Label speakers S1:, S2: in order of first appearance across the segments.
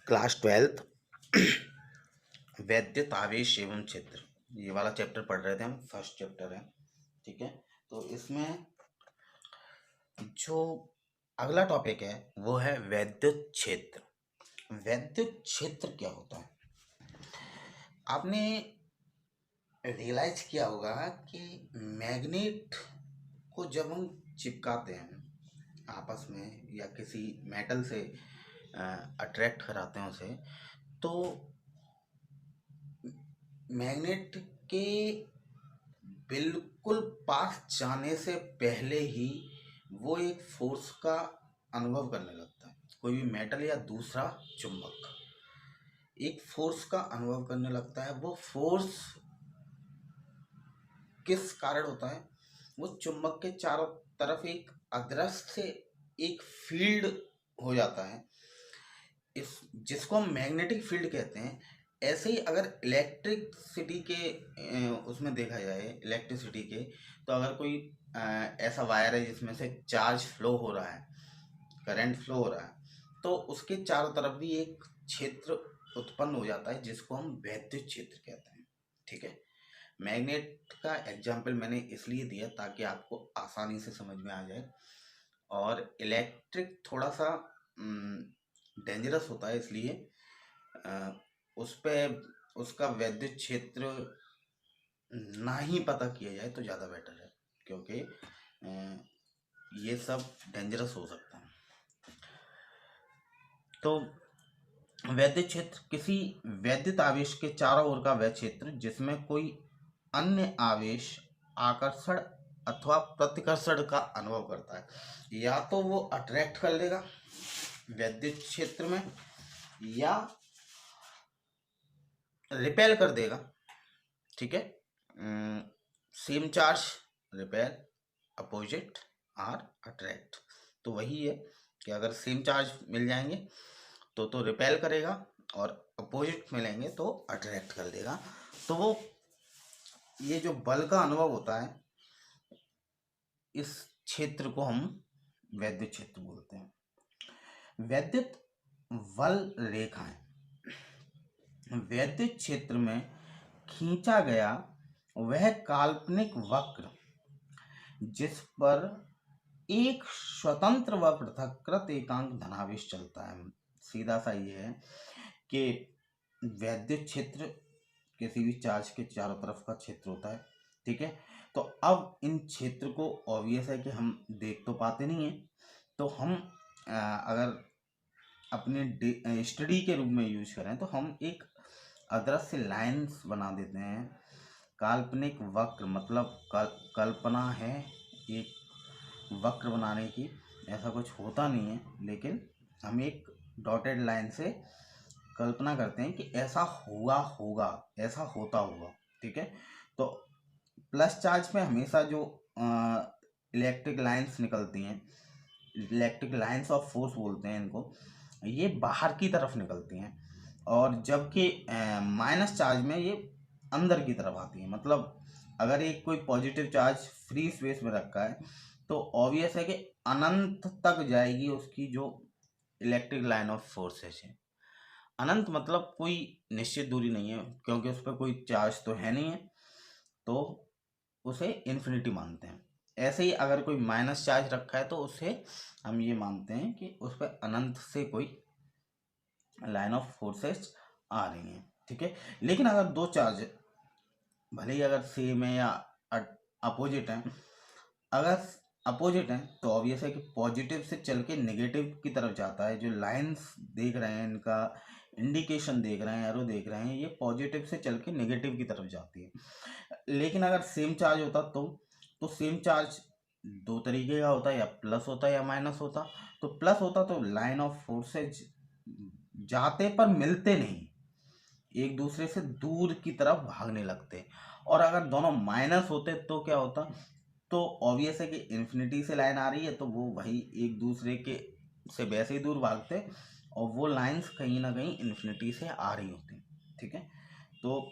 S1: Class 12th वैद्युत आवेश एवं क्षेत्र, ये वाला चैप्टर पढ़ रहे थे हम। फर्स्ट चैप्टर है, ठीक है। तो इसमें जो अगला टॉपिक है वो है वैद्युत क्षेत्र। वैद्युत क्षेत्र क्या होता है? आपने रियलाइज किया होगा कि मैग्नेट को जब हम चिपकाते हैं आपस में या किसी मेटल से अट्रैक्ट कराते हैं उसे, तो मैग्नेट के बिल्कुल पास जाने से पहले ही वो एक फोर्स का अनुभव करने लगता है। कोई भी मेटल या दूसरा चुंबक एक फोर्स का अनुभव करने लगता है। वो फोर्स किस कारण होता है? वो चुंबक के चारों तरफ एक अदृश्य से एक फील्ड हो जाता है, इस जिसको हम मैग्नेटिक फील्ड कहते हैं। ऐसे ही अगर इलेक्ट्रिसिटी के उसमें देखा जाए, इलेक्ट्रिसिटी के, तो अगर कोई ऐसा वायर है जिसमें से चार्ज फ्लो हो रहा है, करंट फ्लो हो रहा है, तो उसके चारों तरफ भी एक क्षेत्र उत्पन्न हो जाता है जिसको हम वैद्युत क्षेत्र कहते हैं, ठीक है। मैग्नेट का एग्जाम्पल मैंने इसलिए दिया ताकि आपको आसानी से समझ में आ जाए। और इलेक्ट्रिक थोड़ा सा डेंजरस होता है, इसलिए उस पे उसका वैद्युत क्षेत्र ना ही पता किया जाए तो ज़्यादा बेटर है, क्योंकि ये सब डेंजरस हो सकता है। तो वैद्युत क्षेत्र किसी वैद्युत आवेश के चारों ओर का वह क्षेत्र जिसमें कोई अन्य आवेश आकर्षण अथवा प्रतिकर्षण का अनुभव करता है। या तो वो अट्रैक्ट कर लेगा वैद्युत क्षेत्र में, या रिपेल कर देगा, ठीक है। Same charge repel, opposite are attract. तो वही है कि अगर सेम चार्ज मिल जाएंगे तो रिपेल करेगा, और अपोजिट मिलेंगे तो अट्रैक्ट कर देगा। तो वो ये जो बल का अनुभव होता है, इस क्षेत्र को हम वैद्युत क्षेत्र बोलते हैं। वैद्युत बल रेखाएं वैद्युत क्षेत्र में खींचा गया वह काल्पनिक वक्र जिस पर एक स्वतंत्र व पृथक्कृत एकांक धनावेश चलता है। सीधा सा ये है कि वैद्युत क्षेत्र किसी भी चार्ज के चारों तरफ का क्षेत्र होता है, ठीक है। तो अब इन क्षेत्र को ऑब्वियस है कि हम देख तो पाते नहीं हैं, तो हम अगर अपने स्टडी के रूप में यूज करें तो हम एक अदृश्य लाइंस बना देते हैं। काल्पनिक वक्र मतलब कल्पना है एक वक्र बनाने की, ऐसा कुछ होता नहीं है, लेकिन हम एक डॉटेड लाइन से कल्पना करते हैं कि ऐसा हुआ होगा, ऐसा होता होगा, ठीक है। तो प्लस चार्ज में हमेशा जो इलेक्ट्रिक लाइंस निकलती हैं, इलेक्ट्रिक लाइंस ऑफ फोर्स बोलते हैं इनको, ये बाहर की तरफ निकलती हैं, और जबकि माइनस चार्ज में ये अंदर की तरफ आती है। मतलब अगर एक कोई पॉजिटिव चार्ज फ्री स्पेस में रखा है तो ऑब्वियस है कि अनंत तक जाएगी उसकी जो इलेक्ट्रिक लाइन ऑफ फोर्सेस है। अनंत मतलब कोई निश्चित दूरी नहीं है, क्योंकि उस पर कोई चार्ज तो है नहीं है, तो उसे इन्फिनिटी मानते हैं। ऐसे ही अगर कोई माइनस चार्ज रखा है तो उसे हम ये मानते हैं कि उस पर अनंत से कोई लाइन ऑफ फोर्सेस आ रही हैं, ठीक है। लेकिन अगर दो चार्ज भले ही अगर सेम है या अपोजिट है, अगर अपोजिट है तो ऑब्वियस है कि पॉजिटिव से चल के नेगेटिव की तरफ जाता है। जो लाइंस देख रहे हैं, इनका इंडिकेशन देख रहे हैं, एरो देख रहे हैं, ये पॉजिटिव से चल के नेगेटिव की तरफ जाती है। लेकिन अगर सेम चार्ज होता तो सेम चार्ज दो तरीके का होता है, या प्लस होता या माइनस होता। तो प्लस होता तो लाइन ऑफ फोर्सेज जाते पर मिलते नहीं, एक दूसरे से दूर की तरफ भागने लगते। और अगर दोनों माइनस होते तो क्या होता? तो ऑब्वियस है कि इन्फिनिटी से लाइन आ रही है तो वो वही एक दूसरे के से वैसे ही दूर भागते, और वो लाइंस कहीं ना कहीं इन्फिनिटी से आ रही होती, ठीक है। तो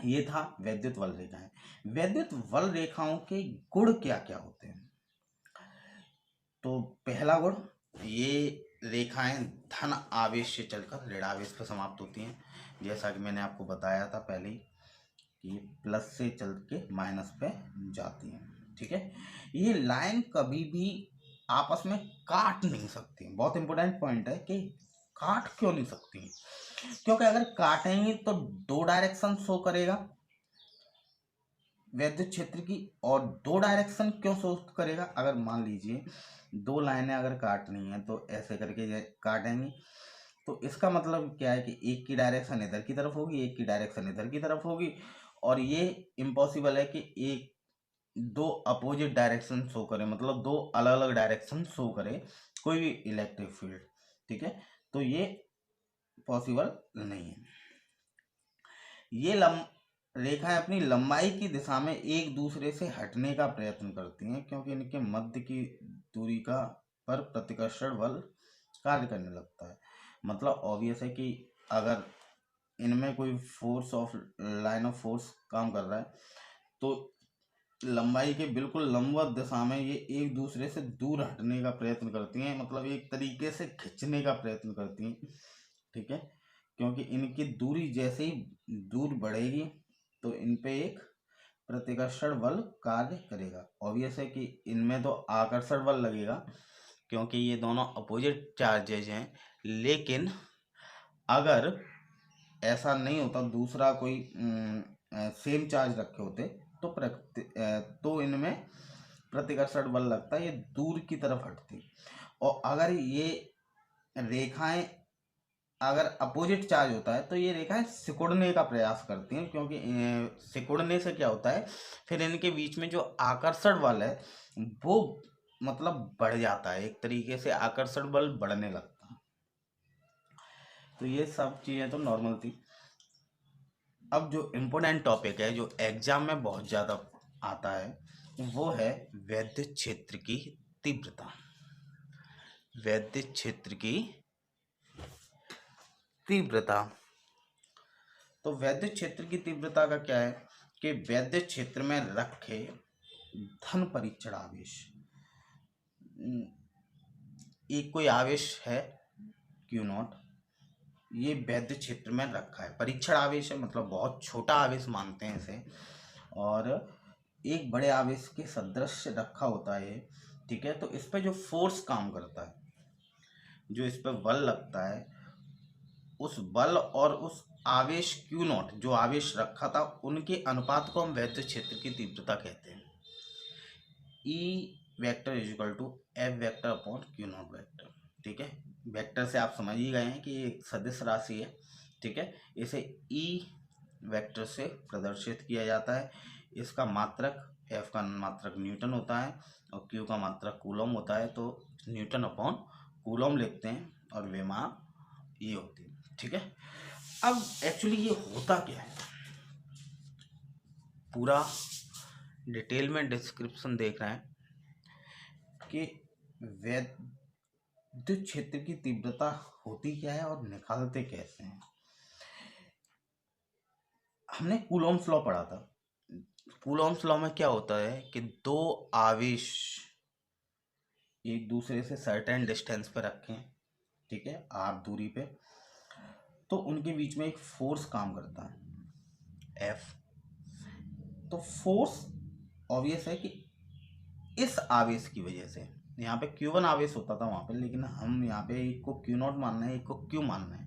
S1: ये था वैद्युत वल रेखाएं। वैद्युत वल रेखाओं के गुण क्या क्या होते हैं? तो पहला गुण, ये रेखाएं धन आवेश से चलकर ऋण आवेश पर समाप्त होती हैं। जैसा कि मैंने आपको बताया था पहले ही कि प्लस से चल के माइनस पे जाती हैं। ठीक है, ये लाइन कभी भी आपस में काट नहीं सकती। बहुत इंपॉर्टेंट पॉइंट है कि काट क्यों नहीं सकती, क्योंकि अगर काटेंगे तो दो डायरेक्शन शो करेगा विद्युत क्षेत्र की, और दो डायरेक्शन क्यों शो करेगा। अगर मान लीजिए दो लाइनें अगर काटनी है तो ऐसे करके काटेंगे, तो इसका मतलब क्या है कि एक की डायरेक्शन इधर की तरफ होगी, एक की डायरेक्शन इधर की तरफ होगी, और ये इम्पॉसिबल है कि एक दो अपोजिट डायरेक्शन शो करे, मतलब दो अलग अलग डायरेक्शन शो करे कोई भी इलेक्ट्रिक फील्ड। ठीक है, तो ये पॉसिबल नहीं है। ये रेखाएं अपनी लंबाई की दिशा में एक दूसरे से हटने का प्रयत्न करती हैं, क्योंकि इनके मध्य की दूरी का पर प्रतिकर्षण बल कार्य करने लगता है। मतलब ऑब्वियस है कि अगर इनमें कोई force of line of force काम कर रहा है तो लंबाई के बिल्कुल लंबवत दिशा में ये एक दूसरे से दूर हटने का प्रयत्न करती हैं, मतलब एक तरीके से खींचने का प्रयत्न करती हैं। ठीक है, क्योंकि इनकी दूरी जैसे ही दूर बढ़ेगी तो इन पे एक प्रतिकर्षण बल कार्य करेगा। ऑब्वियस है कि इनमें तो आकर्षण बल लगेगा क्योंकि ये दोनों अपोजिट चार्जेज हैं, लेकिन अगर ऐसा नहीं होता, दूसरा कोई सेम चार्ज रखे होते तो इनमें प्रतिकर्षण बल लगता है, ये दूर की तरफ हटती। और अगर ये रेखाएं अगर अपोजिट चार्ज होता है तो ये रेखाएं सिकुड़ने का प्रयास करती हैं, क्योंकि सिकुड़ने से क्या होता है, फिर इनके बीच में जो आकर्षण बल है वो मतलब बढ़ जाता है, एक तरीके से आकर्षण बल बढ़ने लगता है। तो ये सब चीज़ें तो नॉर्मल थी। अब जो इम्पोर्टेंट टॉपिक है जो एग्जाम में बहुत ज़्यादा आता है वो है वैद्युत क्षेत्र की तीव्रता। वैद्युत क्षेत्र की तीव्रता। तो वैद्युत क्षेत्र की तीव्रता का क्या है कि वैद्युत क्षेत्र में रखे धन परीक्षण आवेश, एक कोई आवेश है Q0, ये वैद्युत क्षेत्र में रखा है, परीक्षण आवेश है, मतलब बहुत छोटा आवेश मानते हैं इसे, और एक बड़े आवेश के सदृश रखा होता है। ठीक है, तो इस पर जो फोर्स काम करता है, जो इस पर बल लगता है, उस बल और उस आवेश Q0 जो आवेश रखा था उनके अनुपात को हम वैद्युत क्षेत्र की तीव्रता कहते हैं। E vector is equal to F vector upon Q0 vector. ठीक है, वेक्टर से आप समझ ही गए हैं कि ये सदिश राशि है। ठीक है, इसे E वेक्टर से प्रदर्शित किया जाता है। इसका मात्रक F का मात्रक न्यूटन होता है और Q का मात्रक कूलम होता है, तो न्यूटन अपॉन कूलम लिखते हैं और विमा ये होती है। ठीक है, अब एक्चुअली ये होता क्या है, पूरा डिटेल में डिस्क्रिप्शन देख रहे हैं कि वैद्युत क्षेत्र की तीव्रता होती क्या है और निकालते कैसे हैं। हमने कूलॉम्स लॉ पढ़ा था। कूलॉम्स लॉ में क्या होता है कि दो आवेश एक दूसरे से सर्टेन डिस्टेंस पर रखें, ठीक है, r दूरी पे, तो उनके बीच में एक फोर्स काम करता है F। तो फोर्स ऑब्वियस है कि इस आवेश की वजह से, यहाँ पे Q1 आवेश होता था वहाँ पे, लेकिन हम यहाँ पे एक को Q0 मानना है, एक को Q मानना है।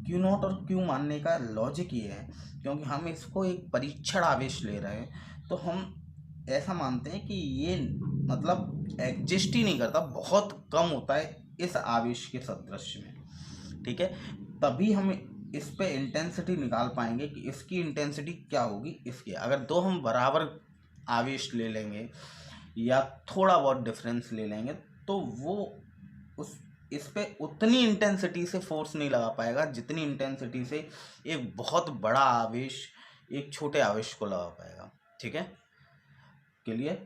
S1: Q0 और Q मानने का लॉजिक ये है क्योंकि हम इसको एक परीक्षण आवेश ले रहे हैं, तो हम ऐसा मानते हैं कि ये मतलब एग्जिस्ट ही नहीं करता, बहुत कम होता है इस आवेश के सदृश में। ठीक है, तभी हम इस पे इंटेंसिटी निकाल पाएंगे कि इसकी इंटेंसिटी क्या होगी इसकी। अगर दो हम बराबर आवेश ले लेंगे या थोड़ा बहुत डिफरेंस ले लेंगे तो वो उस इस पे उतनी इंटेंसिटी से फोर्स नहीं लगा पाएगा जितनी इंटेंसिटी से एक बहुत बड़ा आवेश एक छोटे आवेश को लगा पाएगा। ठीक है, के लिए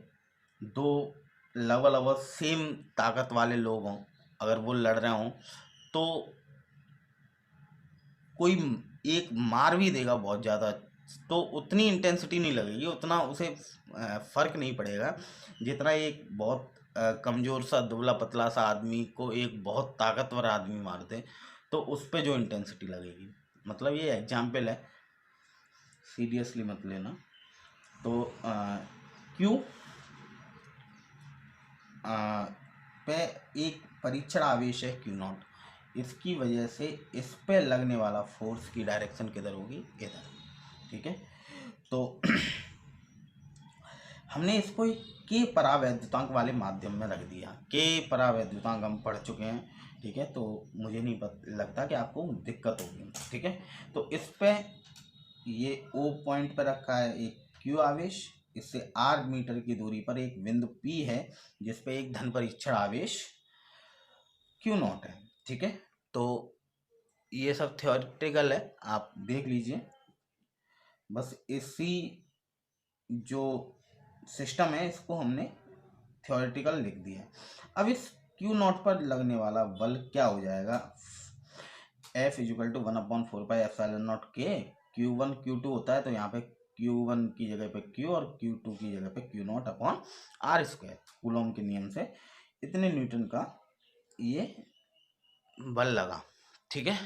S1: दो लगभग सेम ताकत वाले लोग हों, अगर वो लड़ रहे हों तो कोई एक मार भी देगा बहुत ज़्यादा तो उतनी इंटेंसिटी नहीं लगेगी, उतना उसे फ़र्क नहीं पड़ेगा जितना एक बहुत कमजोर सा दुबला पतला सा आदमी को एक बहुत ताकतवर आदमी मार दे तो उस पे जो इंटेंसिटी लगेगी, मतलब ये एग्जाम्पल है, सीरियसली मत लेना। तो Q पे एक परीक्षण आवेश है Q0, इसकी वजह से इस पे लगने वाला फोर्स की डायरेक्शन किधर होगी, इधर, ठीक है। तो हमने इसको एक के परावैद्युतांक वाले माध्यम में रख दिया। के परावैद्युतांक हम पढ़ चुके हैं, ठीक है, तो मुझे नहीं लगता कि आपको दिक्कत होगी, ठीक है। तो इस पे ये O पॉइंट पर रखा है एक Q आवेश, इससे R मीटर की दूरी पर एक बिंदु P है जिस पे एक धन परीक्षण आवेश Q0 है, ठीक है। तो ये सब थ्योरेटिकल है, आप देख लीजिए, बस इसी जो सिस्टम है इसको हमने थ्योरेटिकल लिख दिया है। अब इस Q0 पर लगने वाला बल क्या हो जाएगा, F इक्वल टू 1/4πε0 के, Q1 Q2 होता है तो यहाँ पे Q1 की जगह पे Q और Q2 की जगह पे Q0/r², कूलॉम के नियम से इतने न्यूटन का ये बल लगा, ठीक है।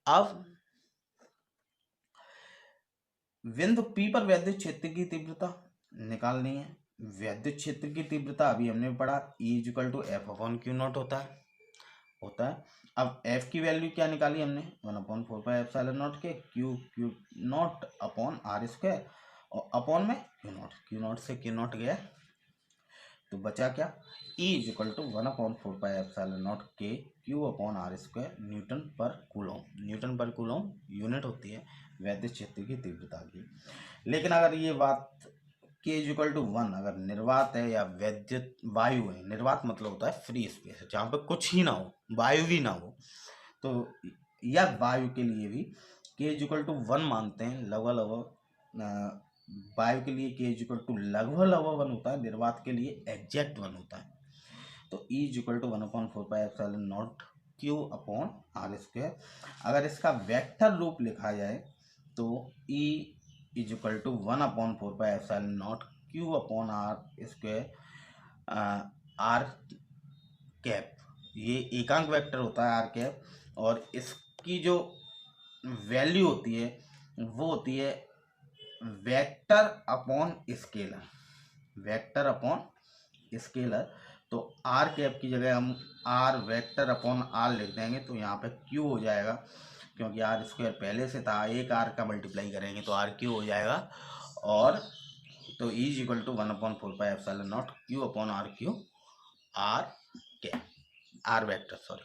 S1: अब बिंदु P पर वैद्युत क्षेत्र की तीव्रता निकालनी है। वैद्युत क्षेत्र की तीव्रता अभी हमने पढ़ा E इक्वल टू F/Q0 होता है। अब F की वैल्यू क्या निकाली हमने, 1/4πε0 के Q0/r² और अपॉन में Q0 से Q0 गया तो बचा क्या, E इक्वल टू 1/4πε0 के Q/r² न्यूटन पर कूलॉम यूनिट होती है वैद्युत क्षेत्र की तीव्रता की। लेकिन अगर ये बात K इक्वल टू 1 अगर निर्वात है या वैद्युत वायु है, निर्वात मतलब होता है फ्री स्पेस है जहाँ पे कुछ ही ना हो, वायु भी ना हो, तो या वायु के लिए भी K इक्वल टू 1 मानते हैं, लगभग वायु के लिए K इक्वल टू लगभग 1 होता है, निर्वात के लिए एग्जैक्ट 1 होता है। तो E इक्वल टू 1/4πε0 Q/r²। अगर इसका वेक्टर रूप लिखा जाए तो E equal to 1/4πε0 Q/r², r², ये एकांक वेक्टर होता है r², और इसकी जो वैल्यू होती है वो होती है वेक्टर अपॉन स्केलर। तो r² की जगह हम r वेक्टर अपॉन r लिख देंगे तो यहाँ पे Q हो जाएगा, क्योंकि r² पहले से था, एक r का मल्टीप्लाई करेंगे तो r³ हो जाएगा। और तो E equal to 1/4πε0 Q/r², r vector, sorry.